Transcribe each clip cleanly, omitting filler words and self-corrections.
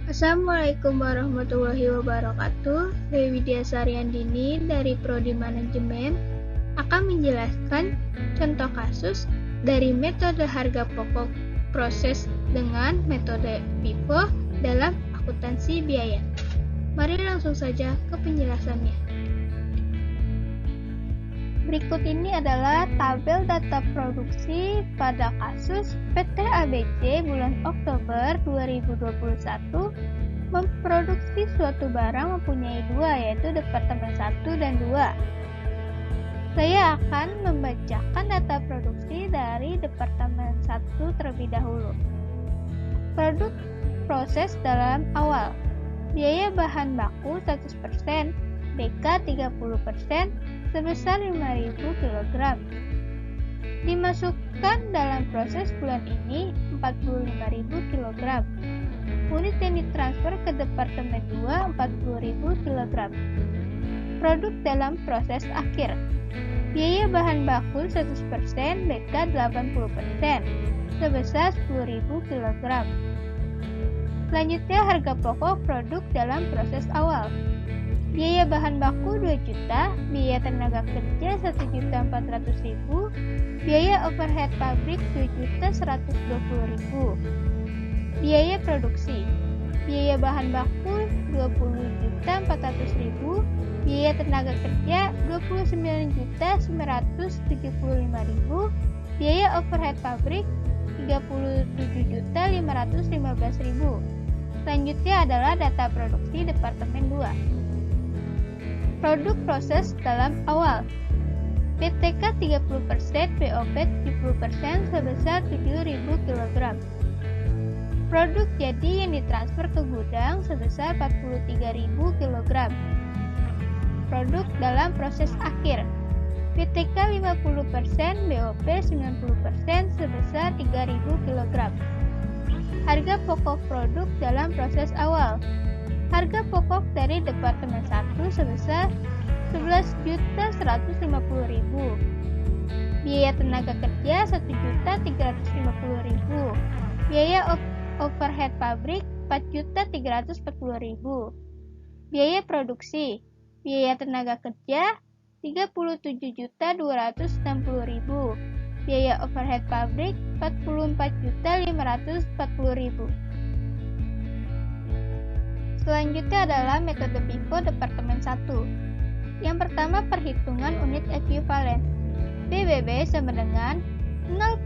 Assalamualaikum warahmatullahi wabarakatuh. Dewi Widya Saryandini dari Prodi Manajemen akan menjelaskan contoh kasus dari metode harga pokok proses dengan metode FIFO dalam akuntansi biaya. Mari langsung saja ke penjelasannya. Berikut ini adalah tabel data produksi pada kasus PT ABC bulan Oktober 2021 memproduksi suatu barang mempunyai dua, yaitu Departemen 1 dan 2. Saya akan membacakan data produksi dari Departemen 1 terlebih dahulu. Produk proses dalam awal. Biaya bahan baku 100%, BK 30%, sebesar 5.000 kg. Dimasukkan dalam proses bulan ini 45.000 kg. Unit yang ditransfer ke Departemen 2 40.000 kg. Produk dalam proses akhir. Biaya bahan baku 100%, BK 80%, sebesar 10.000 kg. Selanjutnya harga pokok produk dalam proses awal. Biaya bahan baku 2 juta, biaya tenaga kerja 1.400.000, biaya overhead pabrik 2.120.000. Biaya produksi. Biaya bahan baku 20.400.000, biaya tenaga kerja 29.975.000, biaya overhead pabrik 37.515.000. Selanjutnya adalah data produksi Departemen 2. Produk proses dalam awal. PTK 30%, BOP 70% sebesar 7.000 kg. Produk jadi yang ditransfer ke gudang sebesar 43.000 kg. Produk dalam proses akhir. PTK 50%, BOP 90% sebesar 3.000 kg. Harga pokok produk dalam proses awal. Harga pokok dari Departemen 1 sebesar 11.150.000. Biaya tenaga kerja 1.350.000. Biaya overhead pabrik 4.340.000. Biaya produksi. Biaya tenaga kerja 37.260.000. Biaya overhead pabrik 44.540.000. Selanjutnya adalah metode FIFO Departemen 1. Yang pertama, perhitungan unit ekuivalen. PBB sama dengan 0%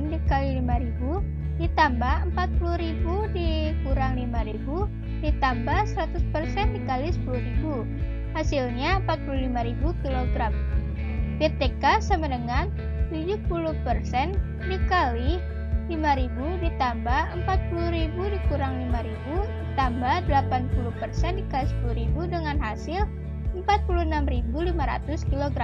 dikali 5.000 ditambah 40.000 dikurang 5.000 ditambah 100% dikali 10.000. Hasilnya 45.000 kg. PTK sama dengan 70% dikali 5.000 ditambah 40.000 dikurang 5.000 ditambah 80% dikali 10.000 dengan hasil 46.500 kg.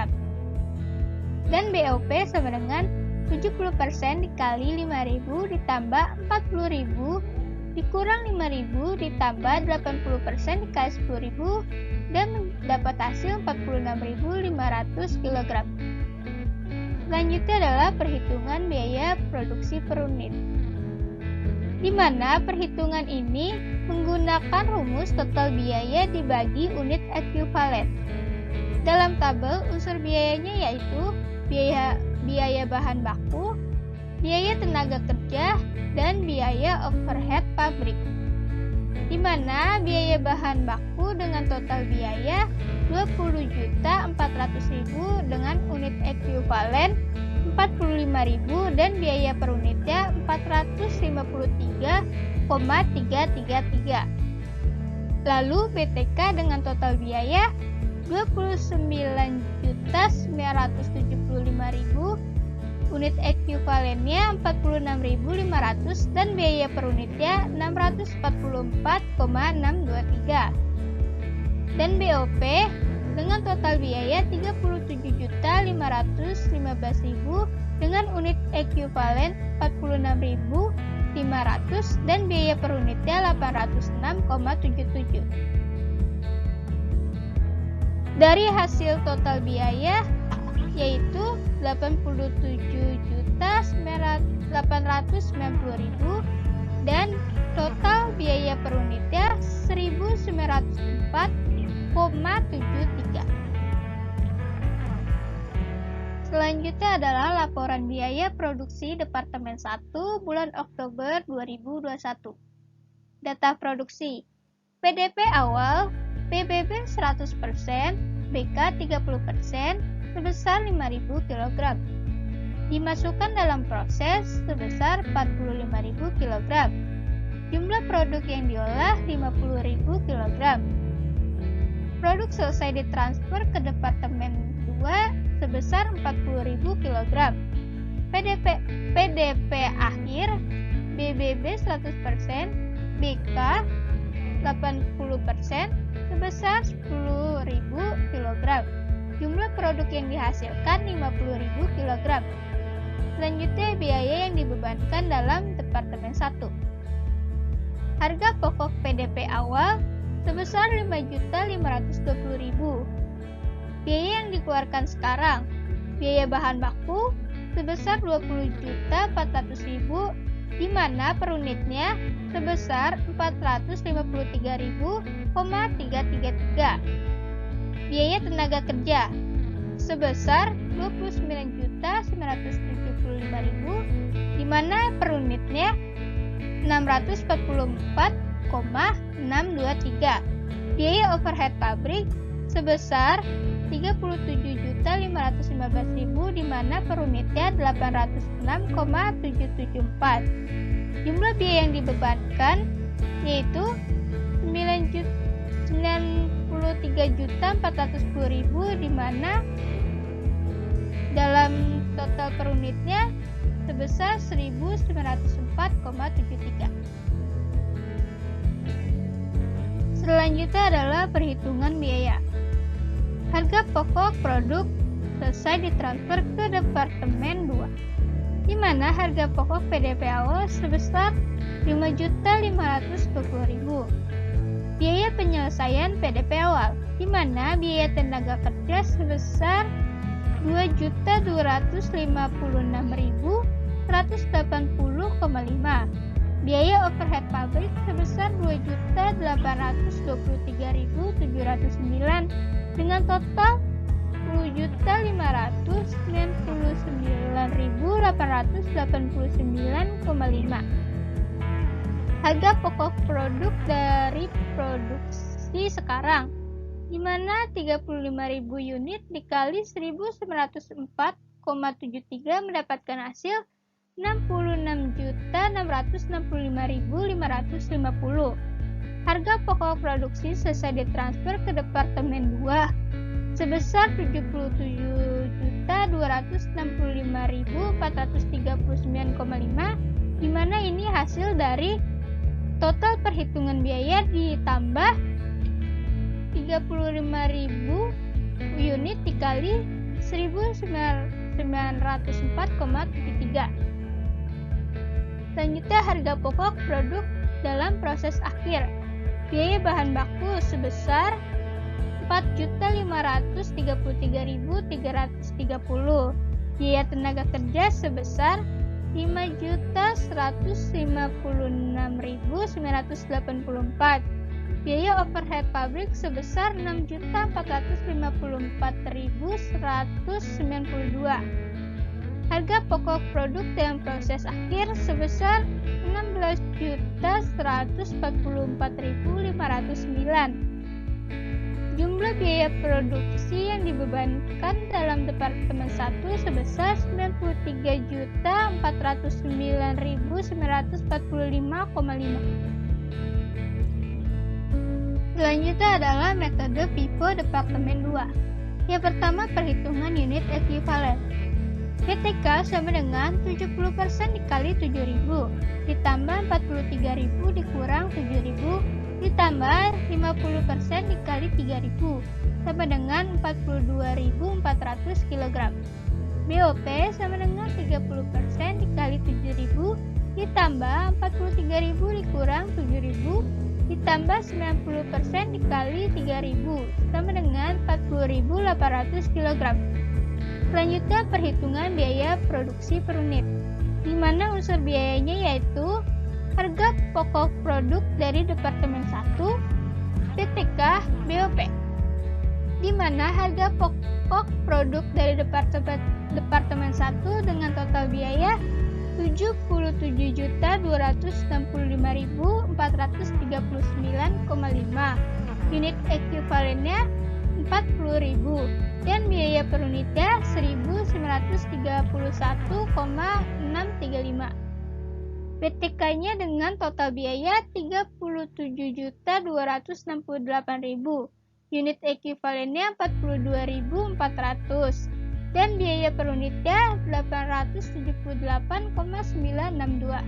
Dan BOP sama dengan 70% dikali 5.000 ditambah 40.000 dikurang 5.000 ditambah 80% dikali 10.000 dan mendapat hasil 46.500 kg. Selanjutnya adalah perhitungan biaya produksi per unit, di mana perhitungan ini menggunakan rumus total biaya dibagi unit ekuivalen. Dalam tabel unsur biayanya yaitu biaya bahan baku, biaya tenaga kerja, dan biaya overhead pabrik, di mana biaya bahan baku dengan total biaya 20.400.000 dengan unit ekuivalen 45.000 dan biaya per unitnya 453,333. Lalu BTK dengan total biaya 29.975.000, unit ekuivalennya 46.500 dan biaya per unitnya 644,623. Dan BOP dengan total biaya 37.515.000 dengan unit ekuivalen 46.500 dan biaya per unitnya 806,77. Dari hasil total biaya yaitu 87.890.000 dan total biaya per unitnya 504,73. Selanjutnya adalah laporan biaya produksi Departemen 1 bulan Oktober 2021. Data produksi. PDP awal PBB 100%, BK 30% sebesar 5.000 kg. Dimasukkan dalam proses sebesar 45.000 kg. Jumlah produk yang diolah 50.000 kg. Produk selesai ditransfer ke Departemen 2 sebesar 40.000 kg. PDP akhir BBB 100%, BK 80% sebesar 10.000 kg. Jumlah produk yang dihasilkan 50.000 kg. Selanjutnya biaya yang dibebankan dalam Departemen 1. Harga pokok PDP awal sebesar 5.520.000. Biaya yang dikeluarkan sekarang. Biaya bahan baku sebesar 20.400.000, di mana per unitnya sebesar 453.333. Biaya tenaga kerja sebesar 29.975.000, di mana per unitnya 644,623. Biaya overhead pabrik sebesar 37.515.000, di mana per unitnya 806,774. Jumlah biaya yang dibebankan yaitu 93.410.000, di mana dalam total per unitnya sebesar 1.904,73. Selanjutnya adalah perhitungan biaya. Harga pokok produk selesai ditransfer ke Departemen 2, di mana harga pokok PDP awal sebesar 5.520.000. Biaya penyelesaian PDP awal, di mana biaya tenaga kerja sebesar 2.256.180,5. Biaya overhead pabrik sebesar 2.823.709, dengan total 10.599.889,5. Harga pokok produk dari produksi sekarang, di mana 35.000 unit dikali 1.904,73 mendapatkan hasil 66.665.550. Harga pokok produksi selesai ditransfer ke Departemen 2 sebesar 77.265.439,5, di mana ini hasil dari total perhitungan biaya ditambah 35.000 unit dikali 1.904,73. Selanjutnya harga pokok produk dalam proses akhir. Biaya bahan baku sebesar 4.533.330. Biaya tenaga kerja sebesar 5.156.984. Biaya overhead pabrik sebesar 6.454.192. Harga pokok produk dalam proses akhir sebesar 16.144.509. Jumlah biaya produksi yang dibebankan dalam Departemen 1 sebesar 93.409.945,5. Selanjutnya adalah metode FIFO Departemen 2. Yang pertama, perhitungan unit ekuivalen. PTK sama dengan 70% dikali 7.000, ditambah 43.000 dikurang 7.000, ditambah 50% dikali 3.000, sama dengan 42.400 kg. BOP sama dengan 30% dikali 7.000, ditambah 43.000 dikurang 7.000, ditambah 90% dikali 3.000, sama dengan 40.800 kg. Selanjutnya perhitungan biaya produksi per unit, di mana unsur biayanya yaitu harga pokok produk dari Departemen 1, PTK BOP, di mana harga pokok produk dari Departemen 1 dengan total biaya Rp77.265.439,5, unit ekuivalennya Rp40.000, dan biaya per unitnya Rp1.931,635. PTK-nya dengan total biaya Rp37.268.000, unit ekuivalennya Rp42.400, dan biaya per unitnya Rp878,962.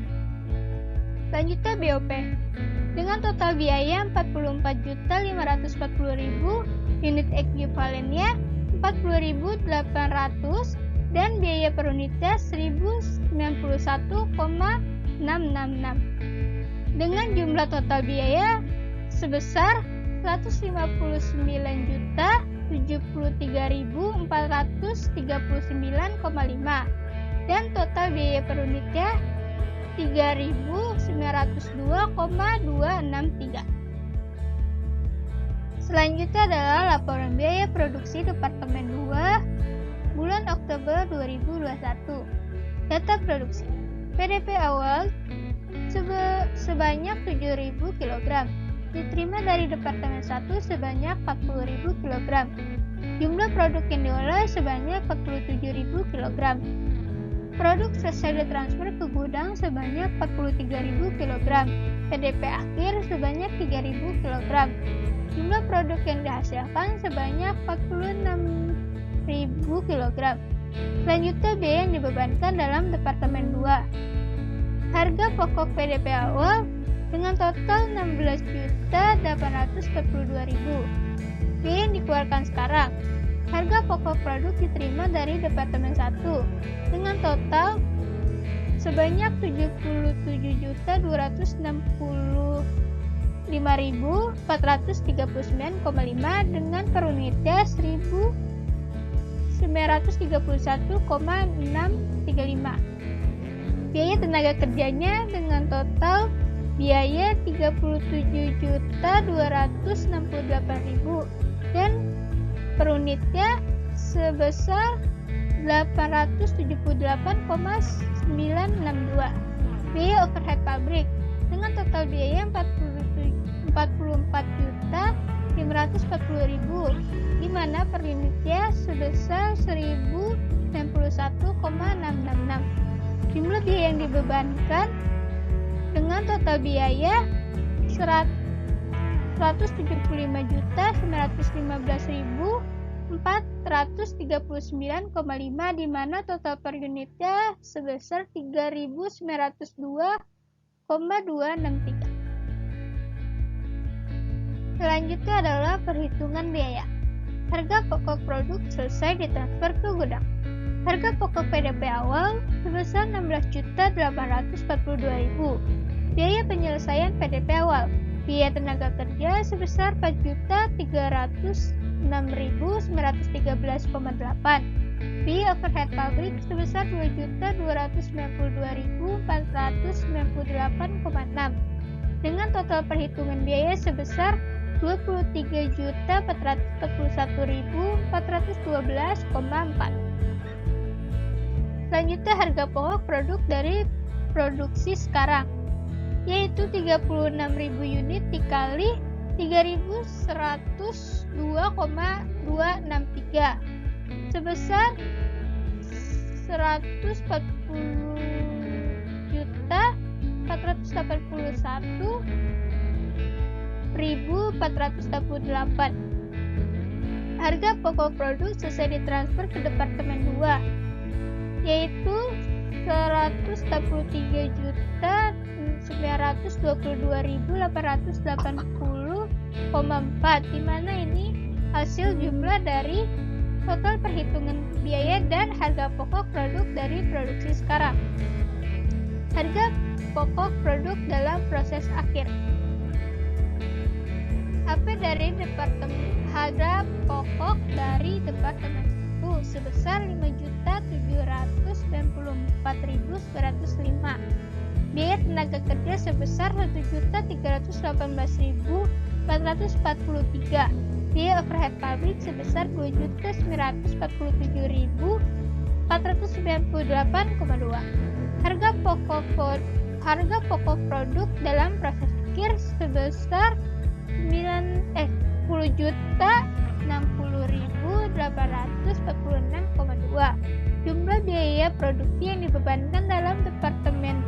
Selanjutnya BOP, dengan total biaya Rp44.540.000, unit ekuivalennya Rp40.800, dan biaya per unitnya Rp1.091,666. Dengan jumlah total biaya sebesar Rp159.073.439,5, dan total biaya per unitnya Rp3.902,263. Selanjutnya adalah laporan biaya produksi Departemen 2 bulan Oktober 2021. Data produksi PDP awal sebanyak 7.000 kg, diterima dari Departemen 1 sebanyak 40.000 kg. Jumlah produk yang diolah sebanyak 47.000 kg. Produk selesai ditransfer ke gudang sebanyak 43.000 kg. PDP akhir sebanyak 3.000 kg. Jumlah produk yang dihasilkan sebanyak 46.000 kg. Selanjutnya biaya yang dibebankan dalam Departemen 2. Harga pokok PDP awal dengan total Rp16.842.000. Biaya yang dikeluarkan sekarang. Harga pokok produk diterima dari Departemen 1 dengan total sebanyak Rp7.740.5.439,5 dengan per unitnya Rp931,635. Biaya tenaga kerjanya dengan total biaya Rp37.268.000 dan per unitnya sebesar Rp878,962. Biaya overhead pabrik dengan total biaya Rp44.540.000, di mana per unitnya sebesar Rp1.091,666. Jumlah biaya yang dibebankan dengan total biaya Rp179.439,5, di mana total per unitnya sebesar Rp3.902,263. Selanjutnya adalah perhitungan biaya. Harga pokok produk selesai ditransfer ke gudang. Harga pokok PDP awal sebesar Rp16.842.000. Biaya penyelesaian PDP awal. Biaya tenaga kerja sebesar Rp4.006.913,8. Biaya overhead pabrik sebesar Rp2.292.498,6. Dengan total perhitungan biaya sebesar Rp23.441.412,4. Selanjutnya harga pokok produk dari produksi sekarang, yaitu 36.000 unit dikali 3.102,263 sebesar Rp140.481.448. Harga pokok produk selesai ditransfer ke Departemen 2, yaitu Rp133.922.880,4, di mana ini hasil jumlah dari total perhitungan biaya dan harga pokok produk dari produksi sekarang. Harga pokok produk dalam proses akhir. Harga pokok dari Departemen 1 sebesar Rp5.794.905. Biaya tenaga kerja sebesar Rp1.318.000 443. Biaya overhead pabrik sebesar 2.997.498,2. Harga pokok produk dalam proses akhir sebesar 10.060.846,2. Jumlah biaya produksi yang dibebankan dalam Departemen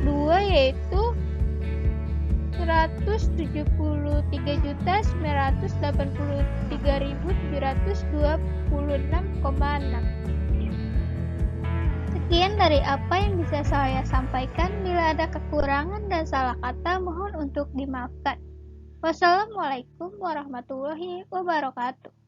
2 yaitu 173.983.726,6. Sekian dari apa yang bisa saya sampaikan. Bila ada kekurangan dan salah kata, mohon untuk dimaafkan. Wassalamualaikum warahmatullahi wabarakatuh.